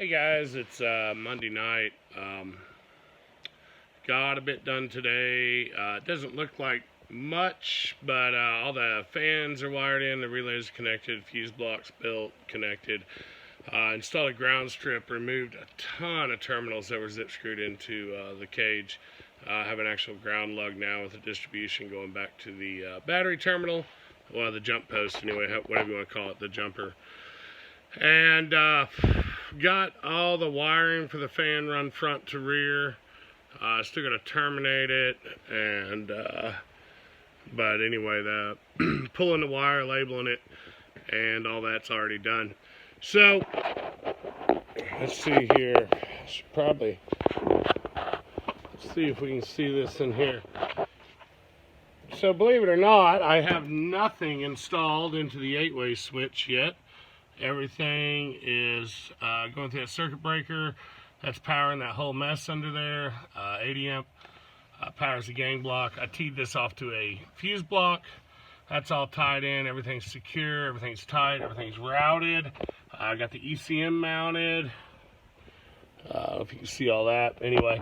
Hey guys, it's Monday night. Got a bit done today. It doesn't look like much, but all the fans are wired in, the relays connected, fuse blocks built, connected. Installed a ground strip, removed a ton of terminals that were zip screwed into the cage. Have an actual ground lug now with a distribution going back to the battery terminal. Well, the jump post anyway, whatever you want to call it, the jumper. And got all the wiring for the fan run front to rear. Still got to terminate it, and but anyway, the pulling the wire, labeling it, and all that's already done. So let's see here. Let's see if we can see this in here. So believe it or not, I have nothing installed into the 8-way switch yet. Everything is going through that circuit breaker. That's powering that whole mess under there. 80 amp powers the gang block. I teed this off to a fuse block. That's all tied in. Everything's secure. Everything's tight. Everything's routed. I got the ECM mounted. I don't know if you can see all that. Anyway,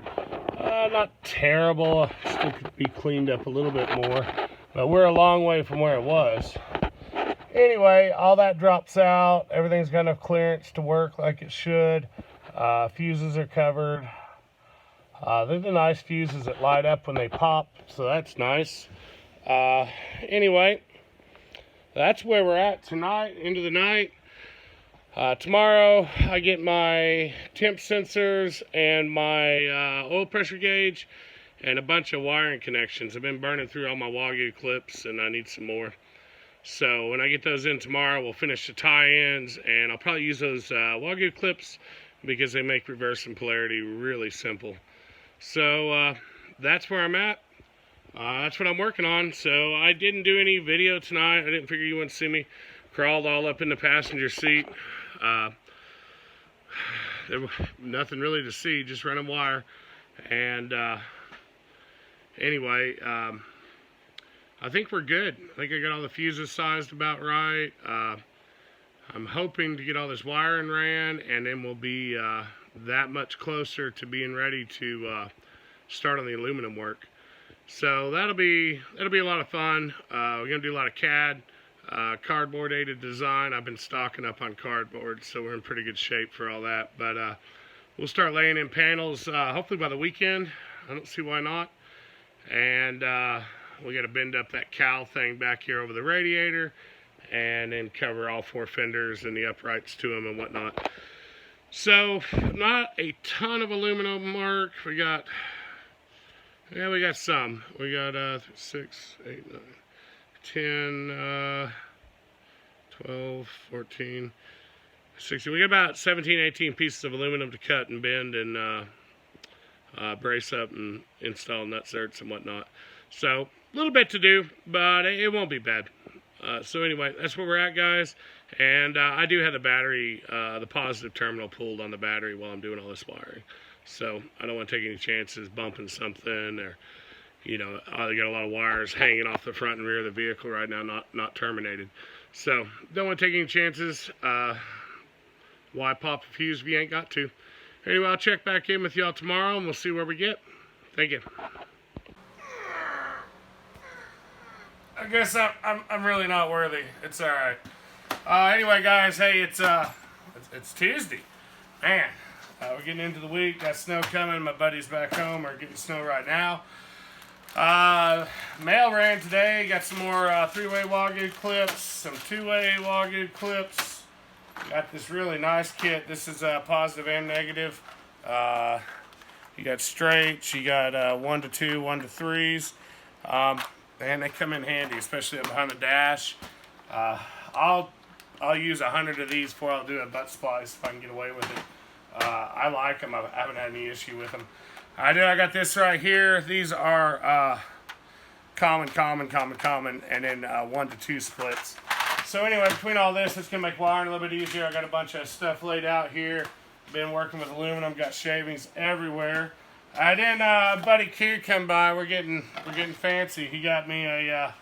not terrible. Still could be cleaned up a little bit more. But we're a long way from where it was. Anyway, all that drops out. Everything's got enough clearance to work like it should. Fuses are covered. They're the nice fuses that light up when they pop, so that's nice. Anyway, that's where we're at tonight, into the night. Tomorrow, I get my temp sensors and my oil pressure gauge and a bunch of wiring connections. I've been burning through all my Wagyu clips, and I need some more. So when I get those in tomorrow, we'll finish the tie-ins, and I'll probably use those Wagyu clips because they make reverse and polarity really simple. So that's where I'm at. That's what I'm working on. So I didn't do any video tonight. I didn't figure you wouldn't see me. Crawled all up in the passenger seat. There was nothing really to see, just running wire. And anyway, I think we're good. I think I got all the fuses sized about right. I'm hoping to get all this wiring ran, and then we'll be that much closer to being ready to start on the aluminum work. So that'll be a lot of fun. We're gonna do a lot of CAD, cardboard aided design. I've been stocking up on cardboard, so we're in pretty good shape for all that. But we'll start laying in panels hopefully by the weekend. I don't see why not. And we got to bend up that cowl thing back here over the radiator, and then cover all 4 fenders and the uprights to them and whatnot. So not a ton of aluminum work. We got some. We got 6, 8, 9, 10, 12, 14, 16. We got about 17, 18 pieces of aluminum to cut and bend and brace up and install nut-certs and whatnot. So a little bit to do, but it won't be bad. So anyway, that's where we're at, guys. And I do have the battery, the positive terminal pulled on the battery while I'm doing all this wiring. So I don't want to take any chances bumping something, or, you know, I got a lot of wires hanging off the front and rear of the vehicle right now, not terminated. So don't want to take any chances. Why pop a fuse if you ain't got to? Anyway, I'll check back in with y'all tomorrow, and we'll see where we get. Thank you. I guess I'm really not worthy. It's all right. Anyway, guys, hey, it's Tuesday, man. We're getting into the week. Got snow coming. My buddies back home are getting snow right now. Mail ran today. Got some more 3-way Wagyu clips, some 2-way Wagyu clips. Got this really nice kit. This is positive and negative. You got straights. You got 1 to 2, 1 to 3s. And they come in handy, especially up behind the dash. I'll use 100 of these before I'll do a butt splice if I can get away with it. I like them. I haven't had any issue with them. I got this right here. These are common, and then 1 to 2 splits. So anyway, between all this, it's going to make wiring a little bit easier. I got a bunch of stuff laid out here. Been working with aluminum. Got shavings everywhere. Then buddy Q come by. We're getting fancy. He got me a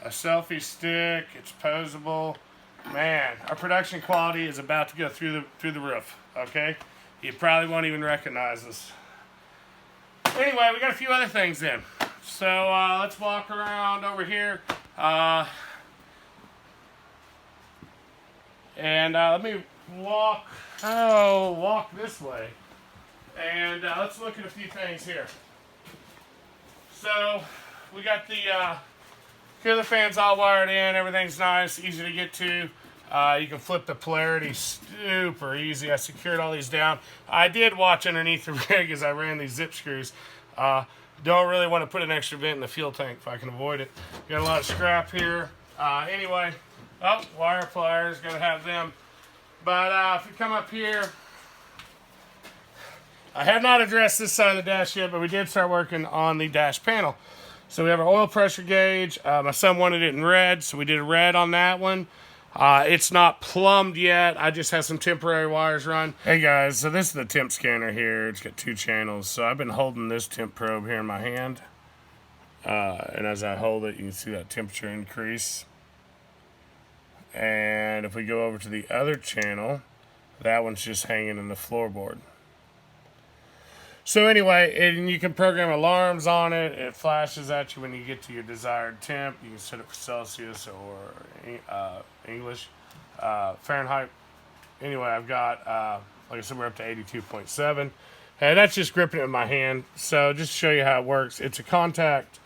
selfie stick. It's posable. Man, our production quality is about to go through the roof. Okay, you probably won't even recognize us. Anyway, we got a few other things in. So let's walk around over here. And let me walk this way. And let's look at a few things here. So we got the here the fans all wired in. Everything's nice, easy to get to. You can flip the polarity super easy. I secured all these down. I did watch underneath the rig as I ran these zip screws. Don't really want to put an extra vent in the fuel tank if I can avoid it. Got a lot of scrap here. Anyway, wire pliers, gotta have them. But if you come up here, I have not addressed this side of the dash yet, but we did start working on the dash panel. So we have our oil pressure gauge. My son wanted it in red, so we did a red on that one. It's not plumbed yet. I just have some temporary wires run. Hey guys, so this is the temp scanner here. It's got 2 channels. So I've been holding this temp probe here in my hand. And as I hold it, you can see that temperature increase. And if we go over to the other channel, that one's just hanging in the floorboard. So anyway, and you can program alarms on it. It flashes at you when you get to your desired temp. You can set it for Celsius or English, Fahrenheit. Anyway, I've got, like I said, we're up to 82.7. And that's just gripping it with my hand. So just to show you how it works, it's a contact.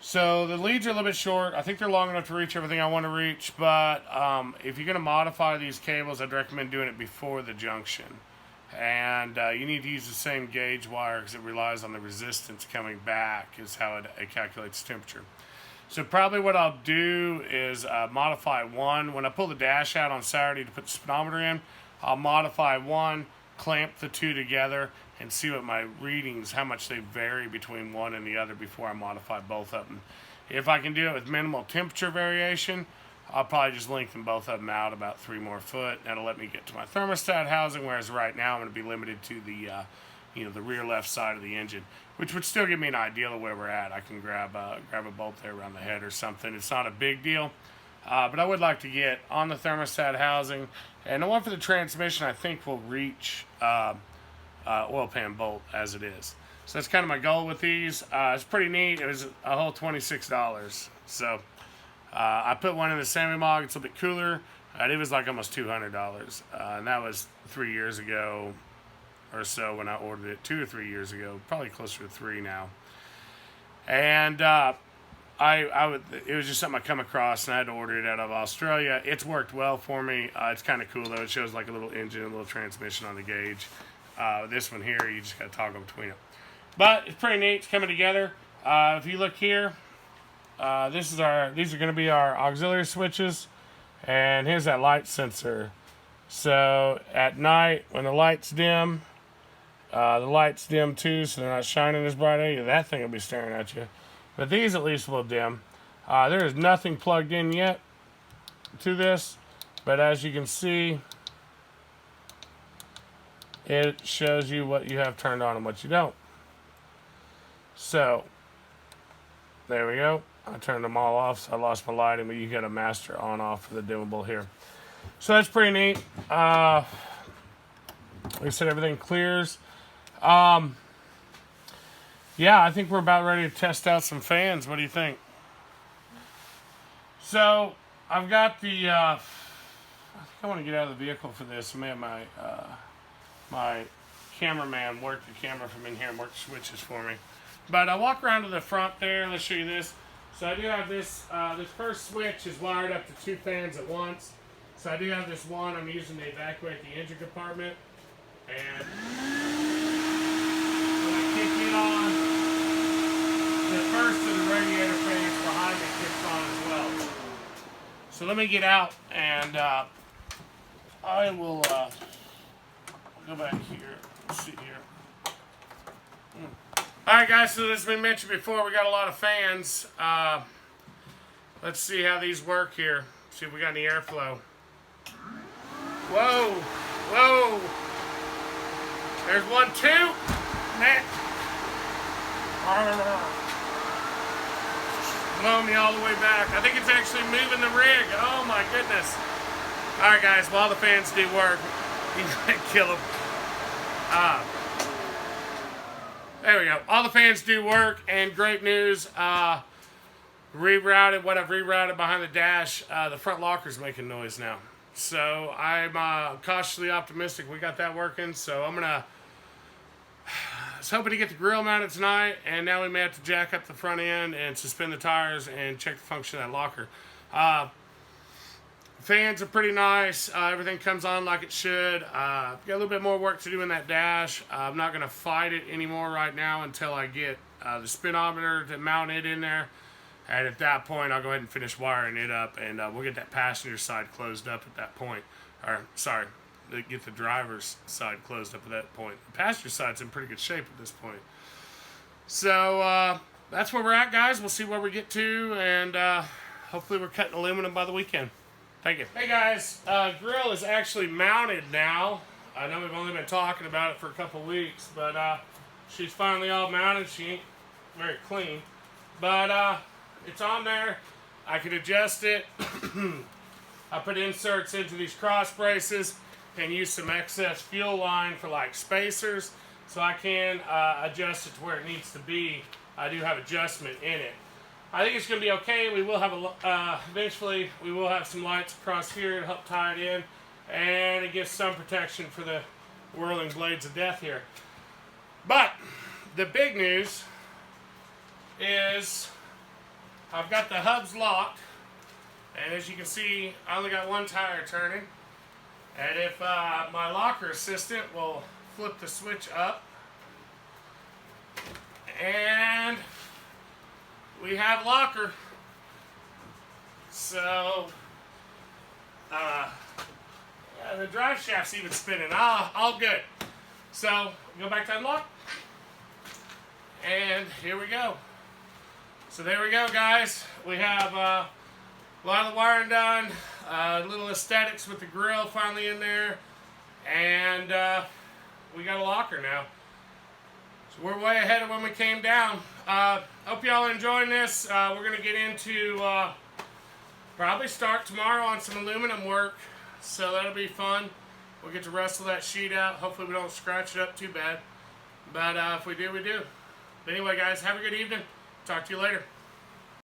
So the leads are a little bit short. I think they're long enough to reach everything I want to reach. But if you're going to modify these cables, I'd recommend doing it before the junction. And you need to use the same gauge wire because it relies on the resistance coming back is how it calculates temperature. So probably what I'll do is modify one. When I pull the dash out on Saturday to put the speedometer in, I'll modify one, clamp the 2 together, and see what my readings, how much they vary between one and the other before I modify both of them. If I can do it with minimal temperature variation, I'll probably just lengthen both of them out about 3 more foot. That'll let me get to my thermostat housing, whereas right now I'm going to be limited to the the rear left side of the engine, which would still give me an idea of where we're at. I can grab a bolt there around the head or something. It's not a big deal, but I would like to get on the thermostat housing. And the one for the transmission, I think will reach oil pan bolt as it is. So that's kind of my goal with these. It's pretty neat. It was a whole $26. So I put one in the semi-mog. It's a bit cooler. It was like almost $200. And that was 3 years ago or so when I ordered it. 2 or 3 years ago. Probably closer to 3 now. And it was just something I come across and I had to order it out of Australia. It's worked well for me. It's kind of cool though. It shows like a little engine, a little transmission on the gauge. This one here, you just got to toggle between them. But it's pretty neat. It's coming together. If you look here, these are going to be our auxiliary switches, and here's that light sensor. So at night when the lights dim, too, so they're not shining as bright at you. That thing will be staring at you. But these at least will dim. There is nothing plugged in yet to this, but as you can see, it shows you what you have turned on and what you don't. So there we go. I turned them all off, so I lost my lighting, but you got a master on off for the dimmable here. So that's pretty neat. Like I said, everything clears. Yeah, I think we're about ready to test out some fans. What do you think? So I've got the I think I want to get out of the vehicle for this. I may have my cameraman work the camera from in here and work the switches for me. But I walk around to the front there. Let's show you this. So I do have this, this first switch is wired up to 2 fans at once. So I do have this one I'm using to evacuate the engine compartment. And when I kick it on, the first of the radiator fans behind me kicks on as well. So let me get out and I will go back here. Let's see here. Alright guys, so as we mentioned before, we got a lot of fans. Let's see how these work here. See if we got any airflow. Whoa! Whoa! There's 1, 2. Man. blowing me all the way back. I think it's actually moving the rig. Oh my goodness. All right, guys, while the fans do work, he's gonna kill them. There we go. All the fans do work, and great news. Rerouted what I've rerouted behind the dash. The front locker's making noise now. So I'm cautiously optimistic we got that working. So I'm gonna. I was hoping to get the grill mounted tonight, and now we may have to jack up the front end and suspend the tires and check the function of that locker. Fans are pretty nice. Everything comes on like it should. Got a little bit more work to do in that dash. I'm not going to fight it anymore right now until I get the speedometer to mount it in there. And at that point, I'll go ahead and finish wiring it up, and we'll get that passenger side closed up at that point. Or, sorry, get the driver's side closed up at that point. The passenger side's in pretty good shape at this point. So, that's where we're at, guys. We'll see where we get to, and hopefully we're cutting aluminum by the weekend. Thank you. Hey guys, grill is actually mounted now. I know we've only been talking about it for a couple weeks, but she's finally all mounted. She ain't very clean, but it's on there. I can adjust it. I put inserts into these cross braces and use some excess fuel line for like spacers, so I can adjust it to where it needs to be. I do have adjustment in it. I think it's going to be okay. We will have eventually we will have some lights across here to help tie it in, and it gives some protection for the whirling blades of death here. But the big news is I've got the hubs locked, and as you can see, I only got one tire turning. And if my locker assistant will flip the switch up, and we have locker. So, yeah, the drive shaft's even spinning. All good. So, go back to unlock. And here we go. So there we go, guys. We have a lot of the wiring done. A little aesthetics with the grill finally in there. And we got a locker now. So we're way ahead of when we came down. Hope y'all are enjoying this. We're going to get into probably start tomorrow on some aluminum work. So that'll be fun. We'll get to wrestle that sheet out. Hopefully we don't scratch it up too bad. But if we do, we do. But anyway, guys, have a good evening. Talk to you later.